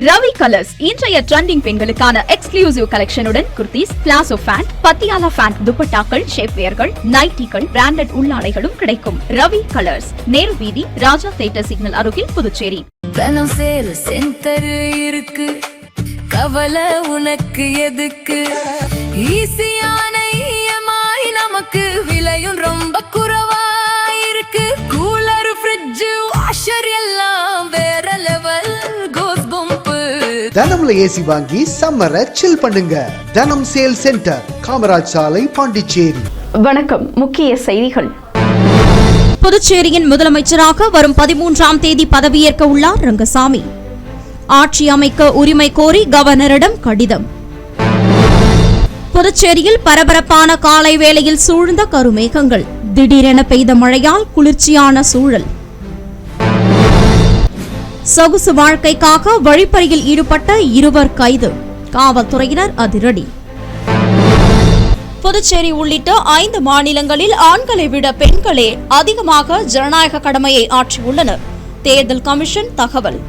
Ravi colours இன்றைய trending பெண்களுக்கான exclusive கலெக்ஷனுடன் kurtis, palazzo pant, Patiala pant, துப்பட்டாக்கள், ஷேப்வேர்கள், நைட்டிகள், பிராண்டட் உள்ளாடைகளும் கிடைக்கும். ரவி கலர்ஸ், நேரு வீதி, ராஜா தியேட்டர் சிக்னல் அருகில், புதுச்சேரி. இருக்கு கவலை உனக்கு எதுக்கு? ஈஸியான இஎம்ஐ நமக்கு விலையும் ரொம்ப குறைவா இருக்கு. கூலர், ஃப்ரிட்ஜ், வாஷர் எல்லாம் வேற லெவல். கோஸ் பம்ப் தனம்ல ஏசி வாங்கி சம்மரை சில் பண்ணுங்க. தனம் சேல் சென்டர், காமராஜ் சாலை, பாண்டிச்சேரி. வணக்கம். முக்கிய செய்திகள். புதுச்சேரியின் முதலமைச்சராக வரும் 13ஆம் தேதி பதவியேற்க உள்ளார் ரங்கசாமி. ஆட்சி அமைக்க உரிமை கோரி கவர்னரிடம் கடிதம். புதுச்சேரியில் பரபரப்பான காலை வேளையில் சூழ்ந்த கருமேகங்கள். திடீரென பெய்த மழையால் குளிர்ச்சியான சூழல். சொகுசு வாழ்க்கைக்காக வழிப்பறியில் ஈடுபட்ட 2 கைது. காவல்துறையினர் அதிரடி. புதுச்சேரி உள்ளிட்ட 5 மாநிலங்களில் ஆண்களை விட பெண்களே அதிகமாக ஜனநாயக கடமையை ஆற்றியுள்ளனர். தேர்தல் கமிஷன் தகவல்.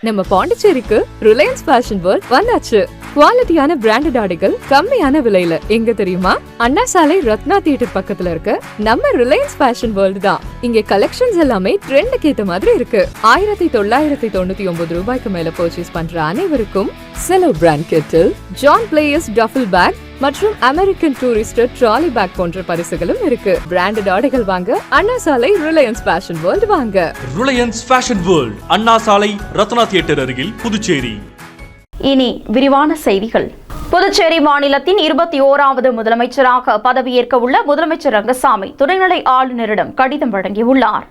நம்ம பாண்டிச்சேரிக்கு ரிலையன்ஸ் ஃபேஷன் வேர்ல்ட் வந்தாச்சு. குவாலிட்டியான பிராண்டட் ஆடைகள் கம்மியான விலையில. எங்க தெரியுமா? அண்ணா சாலை, ரத்னா தியேட்டர் பக்கத்துல இருக்க நம்ம ரிலையன்ஸ் ஃபேஷன் வேர்ல்ட் தான். இங்க கலெக்ஷன்ஸ் எல்லாமே ட்ரெண்டுக்கு ஏத்த மாதிரி இருக்கு. 1999 ரூபாய்க்கு மேல பர்ச்சேஸ் பண்ற அனைவருக்கும் Cello brand kettle, John Players duffel bag மற்றும் அமெரிக்கன் டூரிஸ்டர் ட்ராலி பேக் போன்ற பரிசுகளும் இருக்கு. பிராண்டட் ஆடைகள் வாங்க அண்ணா சாலை ரிலையன்ஸ் ஃபேஷன் வேர்ல்ட் வாங்க. Reliance Fashion World, Anna Salai, Ratna theatre அருகில், புதுச்சேரி. இனி விரிவான செய்திகள். புதுச்சேரி மாநிலத்தின் 21வது முதலமைச்சராக பதவியேற்க உள்ள முதலமைச்சர் ரங்கசாமி துணைநிலை ஆளுநரிடம் கடிதம் வழங்கியுள்ளார்.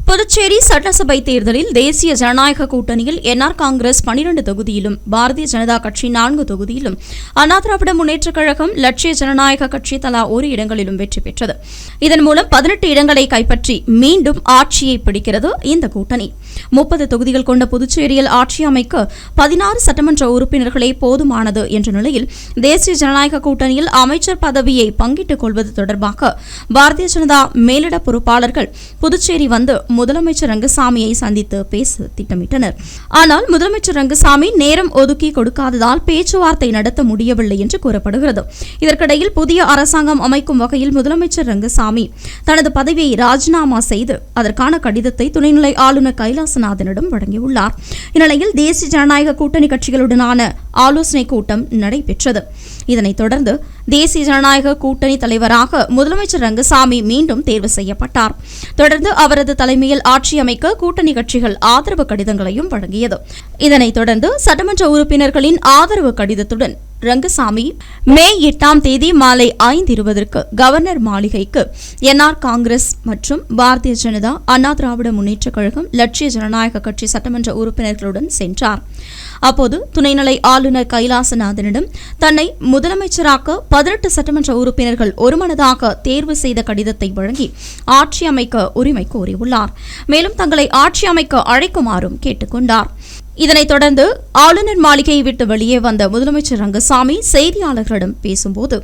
புதுச்சேரி சட்டசபை தேர்தலில் தேசிய ஜனநாயக கூட்டணியில் என்ஆர் காங்கிரஸ் 12 தொகுதியிலும், பாரதிய ஜனதா கட்சி 4 தொகுதியிலும், அண்ணா திராவிட முன்னேற்றக் கழகம், லட்சிய ஜனநாயக கட்சி தலா 1 இடங்களிலும் வெற்றி பெற்றது. இதன் மூலம் 18 இடங்களை கைப்பற்றி மீண்டும் ஆட்சியை பிடிக்கிறது இந்த கூட்டணி. 30 தொகுதிகள் கொண்ட புதுச்சேரியில் ஆட்சி அமைக்க 16 சட்டமன்ற உறுப்பினர்களே போதுமானது என்ற நிலையில் தேசிய ஜனநாயக கூட்டணியில் அமைச்சர் பதவியை பங்கிட்டுக் கொள்வது தொடர்பாக பாரதிய ஜனதா மேலிட பொறுப்பாளர்கள் புதுச்சேரி வந்து முதலமைச்சர் ரங்கசாமியை சந்தித்து பேச திட்டமிட்டனர். ஆனால் முதலமைச்சர் ரங்கசாமி நேரம் ஒதுக்கி கொடுக்காததால் பேச்சுவார்த்தை நடத்த முடியவில்லை என்று கூறப்படுகிறது. இதற்கிடையில் புதிய அரசாங்கம் அமைக்கும் வகையில் முதலமைச்சர் ரங்கசாமி தனது பதவியை ராஜினாமா செய்து அதற்கான கடிதத்தை துணைநிலை ஆளுநர் கைலாசநாதனிடம் வழங்கியுள்ளார். இந்நிலையில் தேசிய ஜனநாயக கூட்டணி கட்சிகளுடனான ஆலோசனை கூட்டம் நடைபெற்றது. இதனைத் தொடர்ந்து தேசிய ஜனநாயக கூட்டணி தலைவராக முதலமைச்சர் ரங்கசாமி மீண்டும் தேர்வு செய்யப்பட்டார். தொடர்ந்து அவரது தலைமையில் ஆட்சி அமைக்க கூட்டணி கட்சிகள் ஆதரவு கடிதங்களையும் வழங்கியது. இதனைத் தொடர்ந்து சட்டமன்ற உறுப்பினர்களின் ஆதரவு கடிதத்துடன் ரங்கசாமி மே 8ஆம் தேதி மாலை 5:20 கவர்னர் மாளிகைக்கு என்ஆர் காங்கிரஸ் மற்றும் பாரதிய ஜனதா, அண்ணா திராவிட முன்னேற்றக் கழகம், லட்சிய ஜனநாயக கட்சி சட்டமன்ற உறுப்பினர்களுடன் சென்றார். அப்போது துணைநிலை ஆளுநர் கைலாசநாதனிடம் தன்னை முதலமைச்சராக்க 18 சட்டமன்ற உறுப்பினர்கள் ஒருமனதாக தேர்வு செய்த கடிதத்தை வழங்கி ஆட்சி அமைக்க உரிமை கோரியுள்ளார். மேலும் தங்களை ஆட்சி அமைக்க அழைக்குமாறும் கேட்டுக் கொண்டார். இதனைத் தொடர்ந்து ஆளுநர் மாளிகையை விட்டு வெளியே வந்த முதலமைச்சர் ரங்கசாமி செய்தியாளர்களிடம் பேசும்போது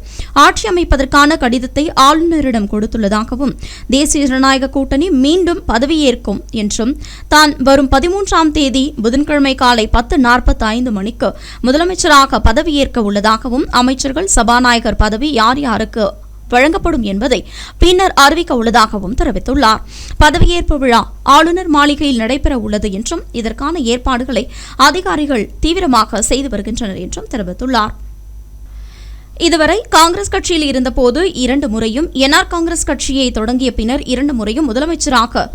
ஆட்சி அமைப்பதற்கான கடிதத்தை ஆளுநரிடம் கொடுத்துள்ளதாகவும், தேசிய ஜனநாயக கூட்டணி மீண்டும் பதவியேற்கும் என்றும், தான் வரும் 13ஆம் தேதி புதன்கிழமை காலை 10:45 மணிக்கு முதலமைச்சராக பதவியேற்க உள்ளதாகவும், அமைச்சர்கள், சபாநாயகர் பதவி யார் யாருக்கு வழங்கப்படும் என்பதை பின்னர் அறிவிக்க உள்ளதாகவும் தெரிவித்துள்ளார். பதவியேற்பு விழா ஆளுநர் மாளிகையில் நடைபெற உள்ளது என்றும், இதற்கான ஏற்பாடுகளை அதிகாரிகள் தீவிரமாக செய்து வருகின்றனர் என்றும் தெரிவித்துள்ளார். இதுவரை காங்கிரஸ் கட்சியில் இருந்தபோது 2 முறையும், என்ஆர் காங்கிரஸ் கட்சியை தொடங்கிய பின்னர் 2 முறையும் முதலமைச்சராக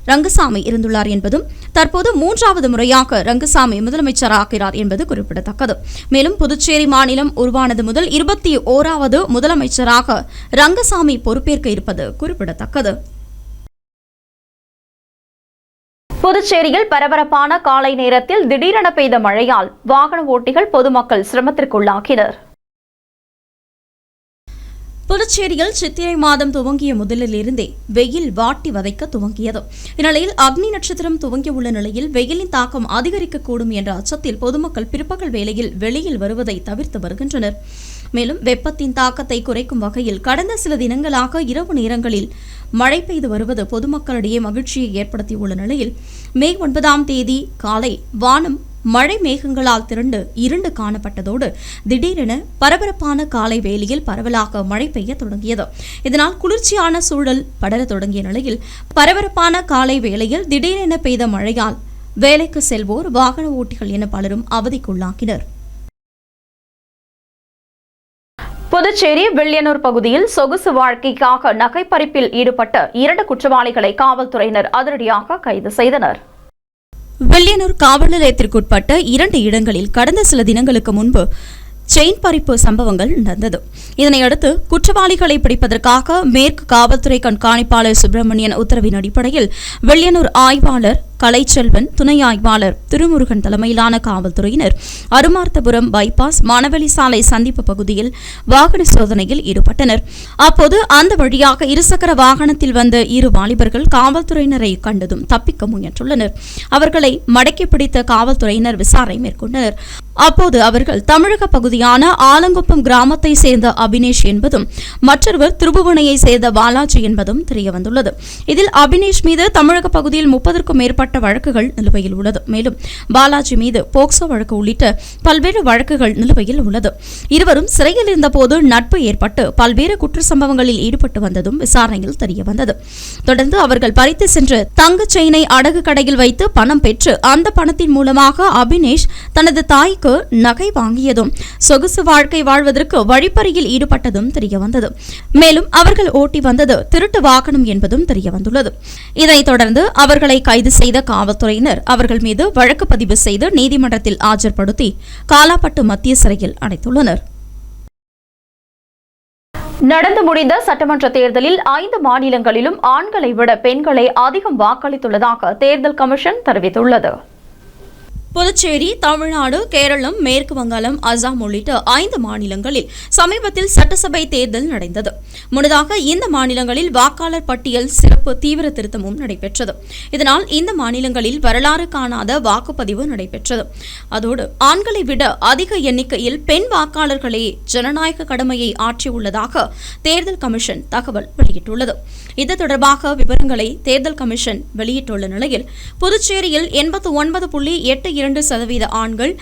ரங்கசாமி இருந்துள்ளார் என்பதும், தற்போது 3வது முறையாக ரங்கசாமி முதலமைச்சராகிறார் என்பது குறிப்பிடத்தக்கது. மேலும் புதுச்சேரி மாநிலம் உருவானது முதல் 21வது முதலமைச்சராக ரங்கசாமி பொறுப்பேற்க இருப்பது குறிப்பிடத்தக்கது. புதுச்சேரியில் பரபரப்பான காலை நேரத்தில் திடீரென பெய்த மழையால் வாகன ஓட்டிகள், பொதுமக்கள் சிரமத்திற்குள்ளாகினர். புதுச்சேரியில் சித்திரை மாதம் துவங்கிய முதலிலிருந்தே வெயில் வாட்டி வதைக்க துவங்கியது. இந்நிலையில் அக்னி நட்சத்திரம் துவங்கியுள்ள நிலையில் வெயிலின் தாக்கம் அதிகரிக்கக்கூடும் என்ற அச்சத்தில் பொதுமக்கள் பிற்பகல் வேளையில் வெளியில் வருவதை தவிர்த்து வருகின்றனர். மேலும் வெப்பத்தின் தாக்கத்தை குறைக்கும் வகையில் கடந்த சில தினங்களாக இரவு நேரங்களில் மழை பெய்து வருவது பொதுமக்களிடையே மகிழ்ச்சியை ஏற்படுத்தியுள்ள நிலையில் மே 9ஆம் தேதி காலை வானம் மழை மேகங்களால் திரண்டு இருண்டு காணப்பட்டதோடு திடீரென பரபரப்பான காலை வேளையில் பரவலாக மழை பெய்ய தொடங்கியது. இதனால் குளிர்ச்சியான சூழல் படரத் தொடங்கிய நிலையில் பரபரப்பான காலை வேளையில் திடீரென பெய்த மழையால் வேலைக்கு செல்வோர், வாகன ஓட்டிகள் என பலரும் அவதிக்குள்ளாகினர். புதுச்சேரி வில்லியனூர் பகுதியில் சொகுசு வாழ்க்கைக்காக நகைப்பறிப்பில் ஈடுபட்ட 2 குற்றவாளிகளை காவல்துறையினர் அதிரடியாக கைது செய்தனர். வில்லியனூர் காவல் நிலையத்திற்குட்பட்ட 2 இடங்களில் கடந்த சில தினங்களுக்கு முன்பு செயின் பறிப்பு சம்பவங்கள் நடந்தது. இதனையடுத்து குற்றவாளிகளை பிடிப்பதற்காக மேற்கு காவல்துறை கண்காணிப்பாளர் சுப்பிரமணியன் உத்தரவின் அடிப்படையில் வில்லியனூர் ஆய்வாளர் கலைச்செல்வன், துணை ஆய்வாளர் திருமுருகன் தலைமையிலான காவல்துறையினர் அருமார்த்தபுரம் பைபாஸ் மானவெளி சாலை சந்திப்பு பகுதியில் வாகன சோதனையில் ஈடுபட்டனர். அப்போது அந்த வழியாக இருசக்கர வாகனத்தில் வந்த 2 வாலிபர்கள் காவல்துறையினரை கண்டதும் தப்பிக்க முயன்றுள்ளனர். அவர்களை மடக்கி பிடித்த காவல்துறையினர் விசாரணை மேற்கொண்டனர். அப்போது அவர்கள் தமிழக பகுதியான ஆலங்குப்பம் கிராமத்தை சேர்ந்த அபினேஷ் என்பதும் மற்றொருவர் திருபுவனையை சேர்ந்த பாலாஜி என்பதும் தெரியவந்துள்ளது. இதில் அபினேஷ் மீது தமிழக பகுதியில் 30க்கும் மேற்பட்ட வழக்குகள் நிலுவையில் உள்ளது. மேலும் பாலாஜி மீது போக்சோ வழக்கு உள்ளிட்ட பல்வேறு வழக்குகள் நிலுவையில் உள்ளது. இருவரும் சிறையில் இருந்தபோது நட்பு ஏற்பட்டு பல்வேறு குற்ற சம்பவங்களில் ஈடுபட்டு வந்ததும் விசாரணையில் தெரியவந்தது. தொடர்ந்து அவர்கள் பறித்து சென்று தங்க செயினை அடகு கடையில் வைத்து பணம் பெற்று அந்த பணத்தின் மூலமாக அபினேஷ் தனது தாய்க்கு நகை வாங்கியதும் சொகுசு வாழ்க்கை வாழ்வதற்கு வழிப்பறியில் ஈடுபட்டதும் தெரியவந்தது. மேலும் அவர்கள் ஓட்டி வந்தது திருட்டு வாகனம் என்பதும் தெரியவந்துள்ளது. இதனைத் தொடர்ந்து அவர்களை கைது செய்த காவல்துறையினர் அவர்கள் மீது வழக்கு பதிவு செய்து நீதிமன்றத்தில் ஆஜர்படுத்தி காலாப்பட்டு மத்திய சிறையில் அடைத்துள்ளனர். நடந்து முடிந்த சட்டமன்ற தேர்தலில் 5 மாநிலங்களிலும் ஆண்களை விட பெண்களை அதிகம் வாக்களித்துள்ளதாக தேர்தல் கமிஷன் தெரிவித்துள்ளது. புதுச்சேரி, தமிழ்நாடு, கேரளம், மேற்கு வங்காளம், அசாம் உள்ளிட்ட 5 மாநிலங்களில் சமீபத்தில் சட்டசபை தேர்தல் நடந்தது. முன்னதாக இந்த மாநிலங்களில் வாக்காளர் பட்டியல் சிறப்பு தீவிர திருத்தமும் நடைபெற்றது. இதனால் இந்த மாநிலங்களில் வரலாறு காணாத வாக்குப்பதிவு நடைபெற்றது. அதோடு ஆண்களை விட அதிக எண்ணிக்கையில் பெண் வாக்காளர்களே ஜனநாயக கடமையை ஆற்றியுள்ளதாக தேர்தல் கமிஷன் தகவல் வெளியிட்டுள்ளது. இது தொடர்பாக விவரங்களை தேர்தல் கமிஷன் வெளியிட்டுள்ள நிலையில் புதுச்சேரியில் 89.82% ஆண்கள்,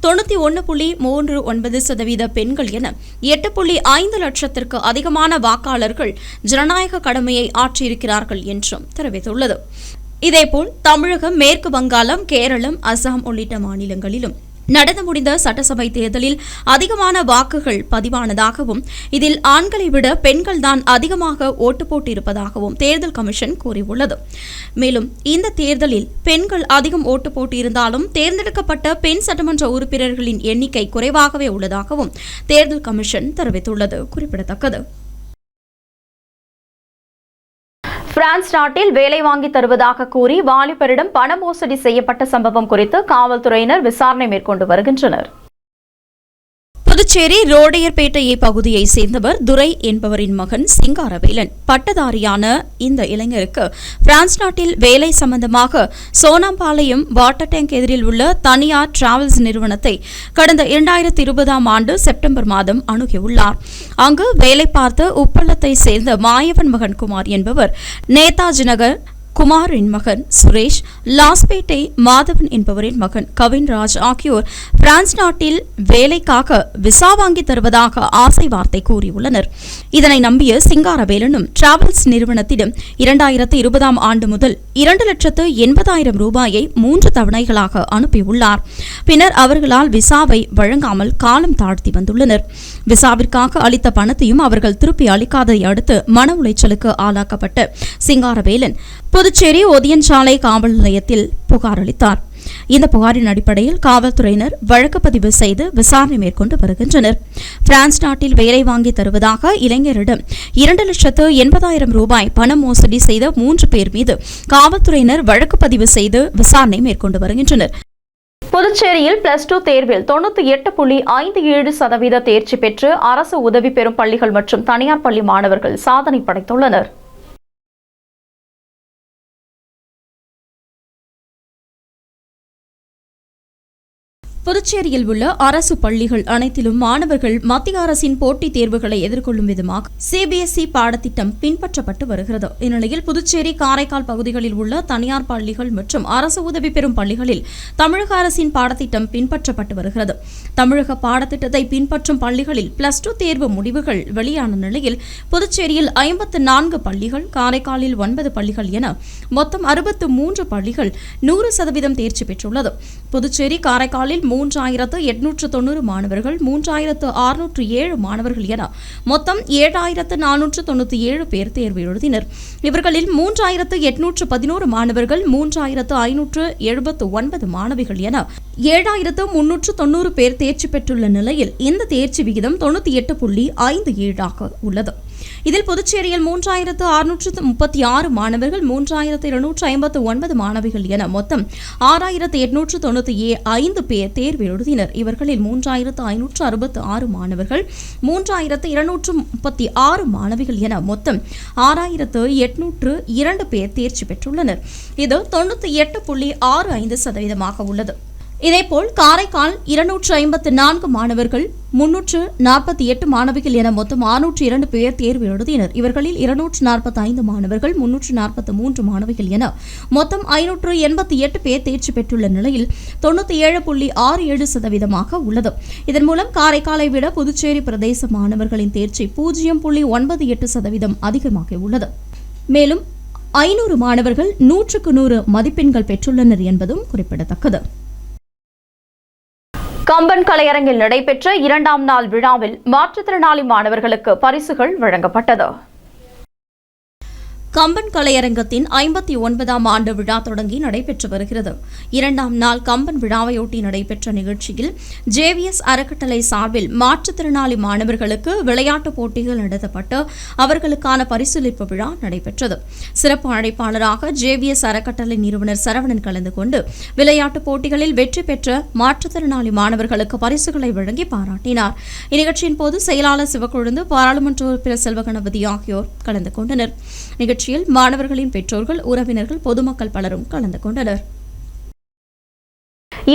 91.39% பெண்கள் என 8.5 லட்சத்திற்கு அதிகமான வாக்காளர்கள் ஜனநாயக கடமையை ஆற்றியிருக்கிறார்கள் என்றும் தெரிவித்துள்ளது. இதேபோல் தமிழகம், மேற்கு வங்காளம், கேரளம், அசாம் உள்ளிட்ட மாநிலங்களிலும் நடந்து முடிந்த சட்டசபை தேர்தலில் அதிகமான வாக்குகள் பதிவானதாகவும் இதில் ஆண்களை விட பெண்கள்தான் அதிகமாக ஓட்டு போட்டிருப்பதாகவும் தேர்தல் கமிஷன் கூறியுள்ளது. மேலும் இந்த தேர்தலில் பெண்கள் அதிகம் ஓட்டு போட்டியிருந்தாலும் தேர்ந்தெடுக்கப்பட்ட பெண் சட்டமன்ற உறுப்பினர்களின் எண்ணிக்கை குறைவாகவே உள்ளதாகவும் தேர்தல் கமிஷன் தெரிவித்துள்ளது குறிப்பிடத்தக்கது. பிரான்ஸ் நாட்டில் வேலை வாங்கி தருவதாக கூறி வாலிபரிடம் பண மோசடி செய்யப்பட்ட சம்பவம் குறித்து காவல்துறையினர் விசாரணை மேற்கொண்டு வருகின்றனர். புதுச்சேரி ரோடையர்பேட்டையை பகுதியைச் சேர்ந்தவர் துரை என்பவரின் மகன் சிங்காரவேலன். பட்டதாரியான இந்த இளைஞருக்கு பிரான்ஸ் நாட்டில் வேலை சம்பந்தமாக சோனாம்பாளையம் வாட்டர் டேங்க் எதிரில் உள்ள தனியார் டிராவல்ஸ் நிறுவனத்தை கடந்த 2020ஆம் ஆண்டு செப்டம்பர் மாதம் அணுகியுள்ளார். அங்கு வேலை பார்த்த உப்பள்ளத்தை சேர்ந்த மாயவன் மகன் குமார் என்பவர் நேதாஜி நகர் குமாரின் மகன் சுரேஷ், லாஸ்பேட்டை மாதவன் என்பவரின் மகன் கவின்ராஜ் ஆகியோர் பிரான்ஸ் நாட்டில் வேலைக்காக விசா வாங்கி தருவதாக ஆசை வார்த்தை கூறியுள்ளனர். இதனை நம்பிய சிங்காரவேலனும் டிராவல்ஸ் நிறுவனத்திடம் 2020ஆம் ஆண்டு முதல் 2,80,000 ரூபாயை 3 தவணைகளாக அனுப்பியுள்ளார். பின்னர் அவர்களால் விசாவை வழங்காமல் காலம் தாழ்த்தி வந்துள்ளனர். விசாவிற்காக அளித்த பணத்தையும் அவர்கள் திருப்பி அளிக்காததை அடுத்து மன உளைச்சலுக்கு ஆளாக்கப்பட்ட சிங்காரவேலன் புதுச்சேரி ஒதியஞ்சாலை காவல் நிலையத்தில் புகார் அளித்தார். இந்த புகாரின் அடிப்படையில் காவல்துறையினர் வழக்கு பதிவு செய்து விசாரணை மேற்கொண்டு வருகின்றனர். பிரான்ஸ் நாட்டில் வேலை வாங்கி தருவதாக இளைஞரிடம் 2,80,000 ரூபாய் பண மோசடி செய்த 3 பேர் மீது காவல்துறையினர் வழக்கு பதிவு செய்து விசாரணை மேற்கொண்டு வருகின்றனர். புதுச்சேரியில் +2 தேர்வில் 98.57% தேர்ச்சி பெற்று அரசு உதவி பெறும் பள்ளிகள் மற்றும் தனியார் பள்ளி மாணவர்கள் சாதனை படைத்துள்ளனர். புதுச்சேரியில் உள்ள அரசு பள்ளிகள் அனைத்திலும் மாணவர்கள் மத்திய அரசின் போட்டித் தேர்வுகளை எதிர்கொள்ளும் விதமாக சிபிஎஸ்இ பாடத்திட்டம் பின்பற்றப்பட்டு வருகிறது. இந்நிலையில் புதுச்சேரி, காரைக்கால் பகுதிகளில் உள்ள தனியார் பள்ளிகள் மற்றும் அரசு உதவி பெறும் பள்ளிகளில் தமிழக அரசின் பாடத்திட்டம் பின்பற்றப்பட்டு வருகிறது. தமிழக பாடத்திட்டத்தை பின்பற்றும் பள்ளிகளில் +2 தேர்வு முடிவுகள் வெளியான நிலையில் புதுச்சேரியில் 54 பள்ளிகள், காரைக்காலில் 9 பள்ளிகள் என மொத்தம் 63 பள்ளிகள் 100% தேர்ச்சி பெற்றுள்ளது. புதுச்சேரி, காரைக்காலில் 3890 மாணவர்கள், 3607 மாணவர்கள் என மொத்தம் 7497 பேர் தேர்வு எழுதினர். இவர்களில் 3811 மாணவர்கள், 3579 மாணவிகள் என 7390 பேர் தேர்ச்சி பெற்றுள்ள நிலையில் இந்த தேர்ச்சி விகிதம் 98.57 உள்ளது. இதில் புதுச்சேரியில் 3636 மாணவர்கள், 3259 மாணவிகள் என மொத்தம் 6895 பேர் தேர்வு எழுதினர். இவர்களில் 3566 மாணவர்கள், 3236 மாணவிகள் என மொத்தம் 6802 பேர் தேர்ச்சி பெற்றுள்ளனர். இது 98.65% உள்ளது. இதேபோல் காரைக்கால் 254 மாணவர்கள், 348 மாணவிகள் என மொத்தம் 602 பேர் தேர்வு எழுதினர். இவர்களில் 245 மாணவர்கள், 343 மாணவிகள் என மொத்தம் 588 பேர் தேர்ச்சி பெற்றுள்ள நிலையில் 97.67% உள்ளது. இதன் மூலம் காரைக்காலை விட புதுச்சேரி பிரதேச மாணவர்களின் தேர்ச்சி 0.98% அதிகமாக உள்ளது. மேலும் 500 மாணவர்கள் 100க்கு 100 மதிப்பெண்கள் பெற்றுள்ளனர் என்பதும் குறிப்பிடத்தக்கது. கம்பன் கலையரங்கில் நடைபெற்ற 2ஆம் நாள் விழாவில் மாற்றுத்திறனாளி மாணவர்களுக்கு பரிசுகள் வழங்கப்பட்டது. கம்பன் கலையரங்கத்தின் 59ஆம் ஆண்டு விழா தொடங்கி நடைபெற்று வருகிறது. 2ஆம் நாள் கம்பன் விழாவையொட்டி நடைபெற்ற நிகழ்ச்சியில் JVS அறக்கட்டளை சார்பில் மாற்றுத்திறனாளி மாணவர்களுக்கு விளையாட்டுப் போட்டிகள் நடத்தப்பட்டு அவர்களுக்கான பரிசளிப்பு விழா நடைபெற்றது. சிறப்பு அழைப்பாளராக JVS அறக்கட்டளை நிறுவனர் சரவணன் கலந்து கொண்டு விளையாட்டுப் போட்டிகளில் வெற்றி பெற்ற மாற்றுத்திறனாளி மாணவர்களுக்கு பரிசுகளை வழங்கி பாராட்டினார். இந்நிகழ்ச்சியின் போது செயலாளர் சிவக்கொழுந்து, பாராளுமன்ற உறுப்பினர் செல்வகணபதி ஆகியோர் கலந்து கொண்டனர். நிகழ்ச்சியில் மாணவர்களின் பெற்றோர்கள், உறவினர்கள், பொதுமக்கள் பலரும் கலந்து கொண்டனர்.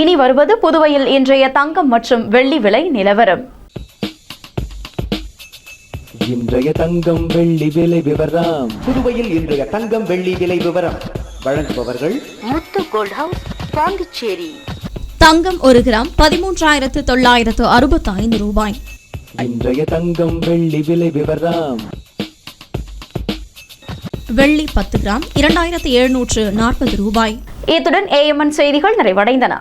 இனி வருவது புதுவையில் இன்றைய தங்கம் மற்றும் வெள்ளி விலை நிலவரம். இன்றைய தங்கம் வெள்ளி விலை விவரம். புதுவையில் இன்றைய தங்கம் வெள்ளி விலை விவரம் வழங்குபவர்கள் முத்து கோல்ட் ஹவுஸ், பாண்டிச்சேரி. தங்கம் 1 கிராம் 13,965 ரூபாய். இன்றைய தங்கம் வெள்ளி விலை விவரம். வெள்ளி 10 கிராம் 2740 ரூபாய். இத்துடன் AMN செய்திகள் நிறைவடைந்தன.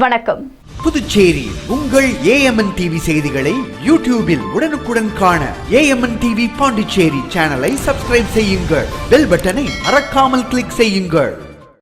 வணக்கம். புதுச்சேரி உங்கள் AMN டிவி செய்திகளை யூடியூபில் உடனுக்குடன் காண AMN டிவி பாண்டிச்சேரி சேனலை சப்ஸ்கிரைப் செய்யுங்கள். பெல் பட்டனை மறக்காமல் கிளிக் செய்யுங்கள்.